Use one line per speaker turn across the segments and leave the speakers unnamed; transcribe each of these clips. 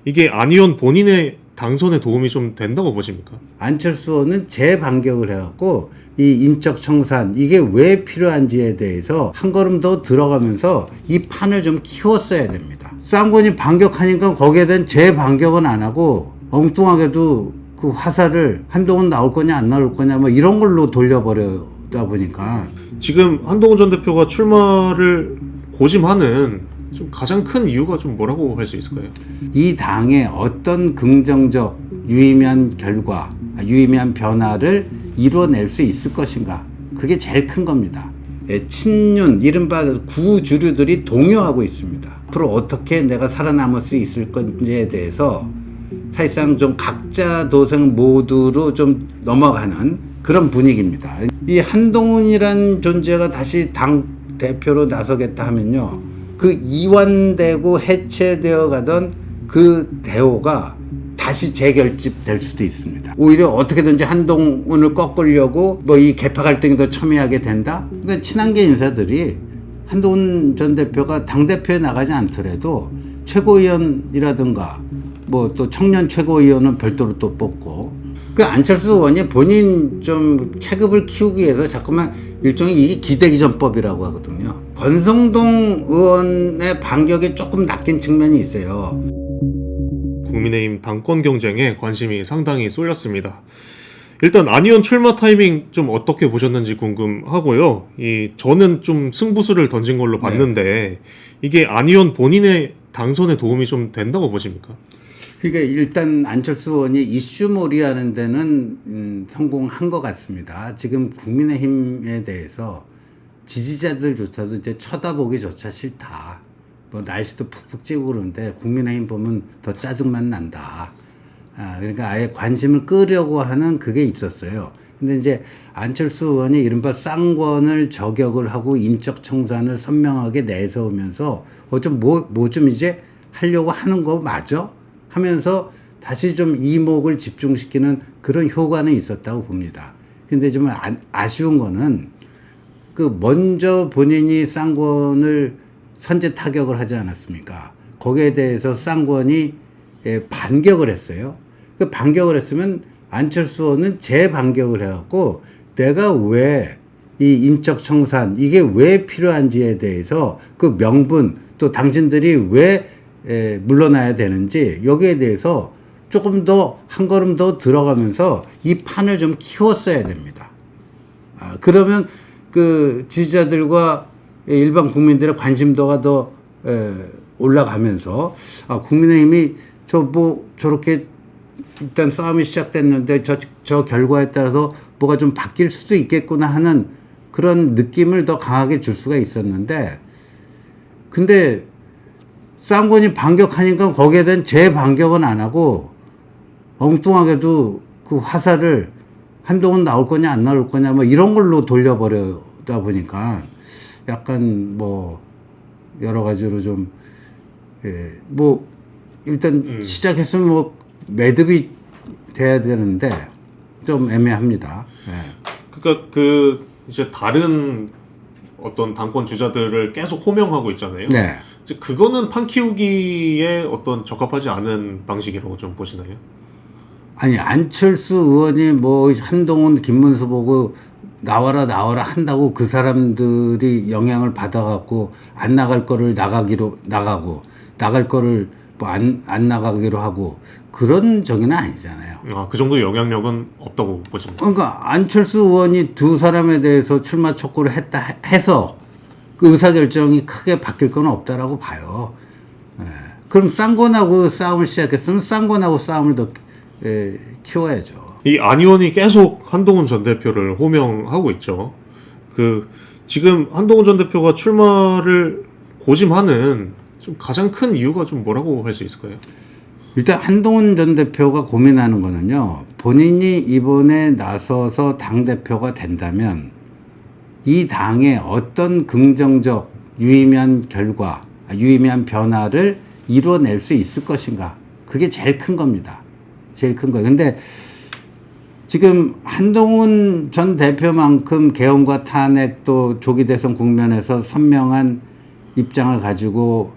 이게 안 의원 본인의 당선에 도움이 좀 된다고 보십니까?
안철수 의원은 재반격을 해갖고 이 인적 청산 이게 왜 필요한지에 대해서 한 걸음 더 들어가면서 이 판을 좀 키웠어야 됩니다. 쌍권이 반격하니까 거기에 대한 재반격은 안 하고 엉뚱하게도 그 화살을 한동훈 나올 거냐 안 나올 거냐 뭐 이런 걸로 돌려버려다 보니까
지금 한동훈 전 대표가 출마를 고심하는 좀 가장 큰 이유가 좀 뭐라고 할 수 있을까요?
이 당의 어떤 긍정적 유의미한 결과, 유의미한 변화를 이루어낼 수 있을 것인가. 그게 제일 큰 겁니다. 친윤, 이른바 구주류들이 동요하고 있습니다. 앞으로 어떻게 내가 살아남을 수 있을 건지에 대해서 사실상 좀 각자 도생 모두로 좀 넘어가는 그런 분위기입니다. 이 한동훈이란 존재가 다시 당 대표로 나서겠다 하면요. 그 이완되고 해체되어 가던 그 대호가 다시 재결집될 수도 있습니다. 오히려 어떻게든지 한동훈을 꺾으려고 뭐 이 계파 갈등이 더 첨예하게 된다? 그러니까 친한계 인사들이 한동훈 전 대표가 당대표에 나가지 않더라도 최고위원이라든가 뭐 또 청년 최고위원은 별도로 또 뽑고 그 안철수 의원이 본인 좀 체급을 키우기 위해서 자꾸만 일종의 이게 기대기전법이라고 하거든요. 권성동 의원의 반격이 조금 낚인 측면이 있어요.
국민의힘 당권 경쟁에 관심이 상당히 쏠렸습니다. 일단 안 의원 출마 타이밍 좀 어떻게 보셨는지 궁금하고요. 저는 좀 승부수를 던진 걸로 봤는데 이게 안 의원 본인의 당선에 도움이 좀 된다고 보십니까?
그러니까 일단 안철수 의원이 이슈몰이하는 데는 성공한 것 같습니다. 지금 국민의힘에 대해서 지지자들조차도 이제 쳐다보기조차 싫다. 뭐 날씨도 푹푹 찌고 그러는데 국민의힘 보면 더 짜증만 난다. 그러니까 아예 관심을 끄려고 하는 그게 있었어요. 근데 이제 안철수 의원이 이른바 쌍권을 저격을 하고 인적 청산을 선명하게 내세우면서 뭐 좀 이제 하려고 하는 거 맞아? 하면서 다시 좀 이목을 집중시키는 그런 효과는 있었다고 봅니다. 근데 좀 아쉬운 거는 그 먼저 본인이 쌍권을 선제 타격을 하지 않았습니까? 거기에 대해서 쌍권이 반격을 했어요. 그 반격을 했으면 안철수 의원은 재반격을 해갖고 내가 왜 이 인적 청산 이게 왜 필요한지에 대해서 그 명분 또 당신들이 왜 물러나야 되는지 여기에 대해서 조금 더 한 걸음 더 들어가면서 이 판을 좀 키웠어야 됩니다. 그러면 그 지지자들과 일반 국민들의 관심도가 더 올라가면서 국민의힘이 저렇게 일단 싸움이 시작됐는데 저 결과에 따라서 뭐가 좀 바뀔 수도 있겠구나 하는 그런 느낌을 더 강하게 줄 수가 있었는데 근데 쌍권이 반격하니까 거기에 대한 재반격은 안 하고 엉뚱하게도 그 화살을 한동훈 나올 거냐 안 나올 거냐 뭐 이런 걸로 돌려버려다 보니까 약간 뭐 여러 가지로 좀 뭐 일단 시작했으면 뭐 매듭이 돼야 되는데 좀 애매합니다.
그러니까 이제 다른 어떤 당권 주자들을 계속 호명하고 있잖아요.
네.
이제 그거는 판 키우기에 어떤 적합하지 않은 방식이라고 좀 보시나요?
아니 안철수 의원이 뭐 한동훈 김문수 보고 나와라 한다고 그 사람들이 영향을 받아갖고 안 나갈 거를 나가고 나갈 거를 뭐 안 나가기로 하고 그런 적은 아니잖아요.
그 정도 영향력은 없다고 보십니까?
그러니까 안철수 의원이 두 사람에 대해서 출마 촉구를 해서 그 의사결정이 크게 바뀔 건 없다라고 봐요. 그럼 쌍권하고 싸움을 시작했으면 쌍권하고 싸움을 더 키워야죠.
이 안 의원이 계속 한동훈 전 대표를 호명하고 있죠. 지금 한동훈 전 대표가 출마를 고심하는 좀 가장 큰 이유가 좀 뭐라고 할 수 있을까요?
일단 한동훈 전 대표가 고민하는 거는요. 본인이 이번에 나서서 당대표가 된다면 이 당의 어떤 긍정적 유의미한 결과, 유의미한 변화를 이루어낼 수 있을 것인가. 그게 제일 큰 겁니다. 제일 큰 거예요. 근데 지금 한동훈 전 대표만큼 계엄과 탄핵 또 조기 대선 국면에서 선명한 입장을 가지고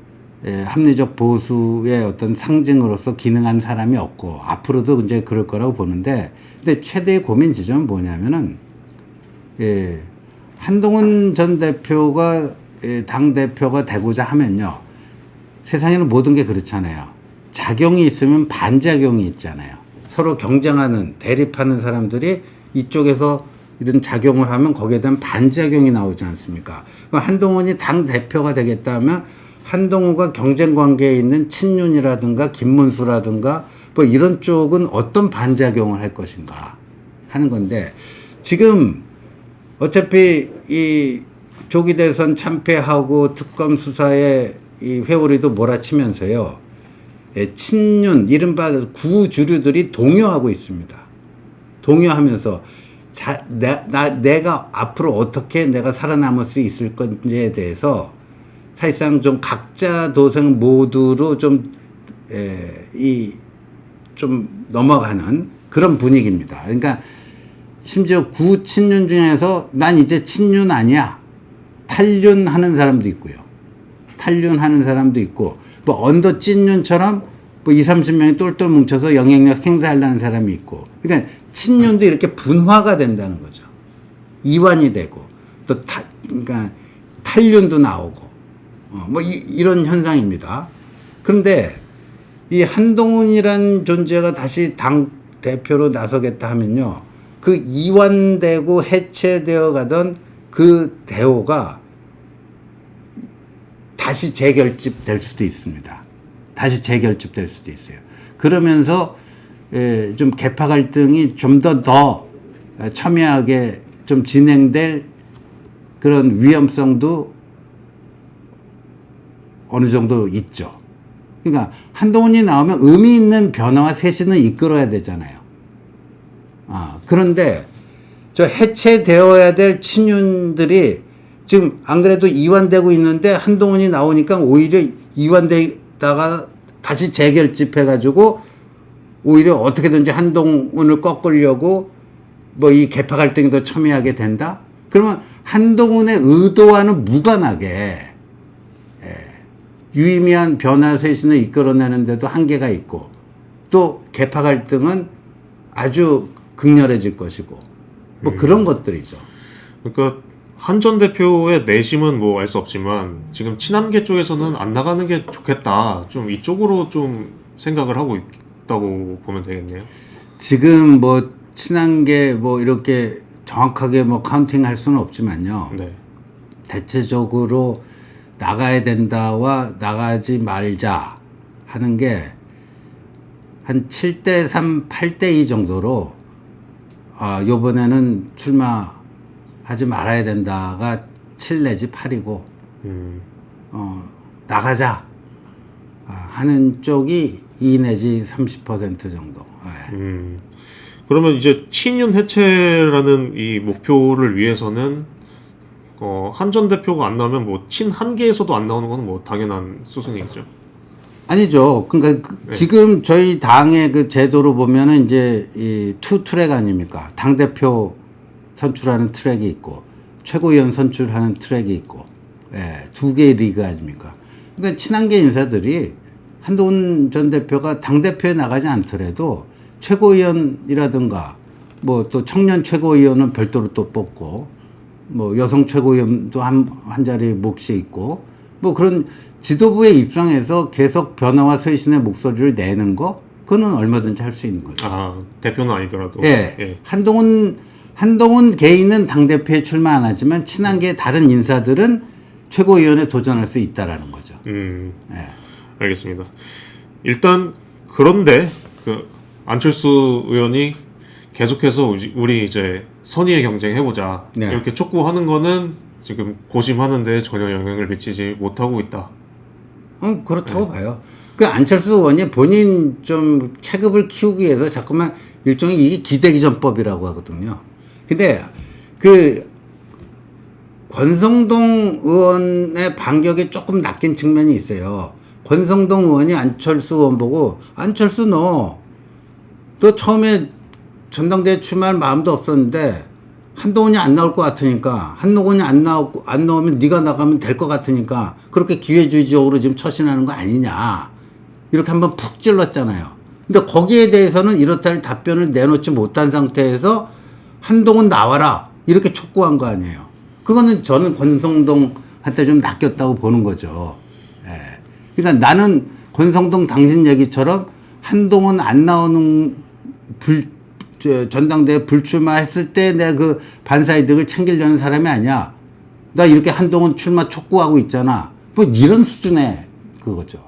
합리적 보수의 어떤 상징으로서 기능한 사람이 없고 앞으로도 이제 그럴 거라고 보는데, 근데 최대의 고민 지점은 뭐냐면은 한동훈 전 대표가 당 대표가 되고자 하면요, 세상에는 모든 게 그렇잖아요. 작용이 있으면 반작용이 있잖아요. 서로 경쟁하는, 대립하는 사람들이 이쪽에서 이런 작용을 하면 거기에 대한 반작용이 나오지 않습니까? 한동훈이 당 대표가 되겠다 하면 한동훈과 경쟁 관계에 있는 친윤이라든가 김문수라든가 뭐 이런 쪽은 어떤 반작용을 할 것인가 하는 건데, 지금 어차피 이 조기 대선 참패하고 특검 수사에 이 회오리도 몰아치면서요, 친윤 이른바 구주류들이 동요하고 있습니다. 동요하면서 내가 앞으로 어떻게 내가 살아남을 수 있을 건지에 대해서 사실상 좀 각자 도생 모두로 좀 넘어가는 그런 분위기입니다. 그러니까 심지어 구친윤 중에서 난 이제 친윤 아니야, 탈윤하는 사람도 있고요. 탈윤하는 사람도 있고, 뭐 언더 찐윤처럼 뭐 20-30명이 똘똘 뭉쳐서 영향력 행사하려는 사람이 있고, 그러니까 친윤도 이렇게 분화가 된다는 거죠. 이완이 되고, 또 그러니까 탈윤도 나오고, 뭐 이런 현상입니다. 그런데 이 한동훈이란 존재가 다시 당 대표로 나서겠다 하면요, 그 이완되고 해체되어 가던 그 대호가 다시 재결집될 수도 있습니다. 다시 재결집될 수도 있어요. 그러면서 좀 계파 갈등이 좀 더 첨예하게 좀 진행될 그런 위험성도 어느 정도 있죠. 그러니까 한동훈이 나오면 의미 있는 변화와 쇄신을 이끌어야 되잖아요. 그런데 저 해체되어야 될 친윤들이 지금 안 그래도 이완되고 있는데 한동훈이 나오니까 오히려 이완되다가 다시 재결집해가지고 오히려 어떻게든지 한동훈을 꺾으려고 뭐 이 계파 갈등이 더 첨예하게 된다? 그러면 한동훈의 의도와는 무관하게 유의미한 변화 쇄신을 이끌어내는데도 한계가 있고, 또 계파 갈등은 아주 극렬해질 것이고, 뭐 그런 것들이죠.
그러니까 한 전 대표의 내심은 뭐 알 수 없지만 지금 친한계 쪽에서는 안 나가는 게 좋겠다, 좀 이쪽으로 좀 생각을 하고 있다고 보면 되겠네요.
지금 뭐 친한계 뭐 이렇게 정확하게 뭐 카운팅할 수는 없지만요.
네.
대체적으로 나가야 된다와 나가지 말자 하는 게 한 7대3, 8대2 정도로 요번에는 출마하지 말아야 된다가 7 내지 8이고 나가자 하는 쪽이 2 내지 30% 정도.
그러면 이제 친윤 해체라는 이 목표를 위해서는 한 전 대표가 안 나오면 뭐 친한계에서도 안 나오는 건 뭐 당연한 수순이죠.
아니죠. 그러니까 지금 저희 당의 그 제도로 보면은 이제 이 투 트랙 아닙니까? 당 대표 선출하는 트랙이 있고 최고위원 선출하는 트랙이 있고, 두 개의 리그 아닙니까? 그러니까 친한계 인사들이 한동훈 전 대표가 당 대표에 나가지 않더라도 최고위원이라든가 뭐 또 청년 최고위원은 별도로 또 뽑고, 뭐 여성 최고위원도 한 자리 몫이 있고, 뭐 그런 지도부의 입장에서 계속 변화와 쇄신의 목소리를 내는 거, 그거는 얼마든지 할 수 있는 거죠.
대표는 아니더라도.
예. 한동훈 개인은 당대표에 출마 안 하지만 친한계 다른 인사들은 최고위원에 도전할 수 있다라는 거죠.
알겠습니다. 일단 그런데 그 안철수 의원이 계속해서 우리 이제 선의의 경쟁 해보자, 이렇게 촉구하는 거는 지금 고심하는데 전혀 영향을 미치지 못하고 있다.
그렇다고 봐요. 그 안철수 의원이 본인 좀 체급을 키우기 위해서 자꾸만 일종의 이게 기대기전법이라고 하거든요. 근데 그 권성동 의원의 반격이 조금 낚인 측면이 있어요. 권성동 의원이 안철수 의원 보고, 안철수 너 처음에 전당대회 출마할 마음도 없었는데 한동훈이 안 나올 것 같으니까, 한동훈이 안 나오면 네가 나가면 될 것 같으니까 그렇게 기회주의적으로 지금 처신하는 거 아니냐, 이렇게 한번 푹 찔렀잖아요. 근데 거기에 대해서는 이렇다 할 답변을 내놓지 못한 상태에서 한동훈 나와라 이렇게 촉구한 거 아니에요. 그거는 저는 권성동한테 좀 낚였다고 보는 거죠. 예. 그러니까 나는 권성동 당신 얘기처럼 한동훈 안 나오는 전당대회 불출마했을 때 내가 그 반사이득을 챙기려는 사람이 아니야. 나 이렇게 한동훈 출마 촉구하고 있잖아. 뭐 이런 수준의 그거죠.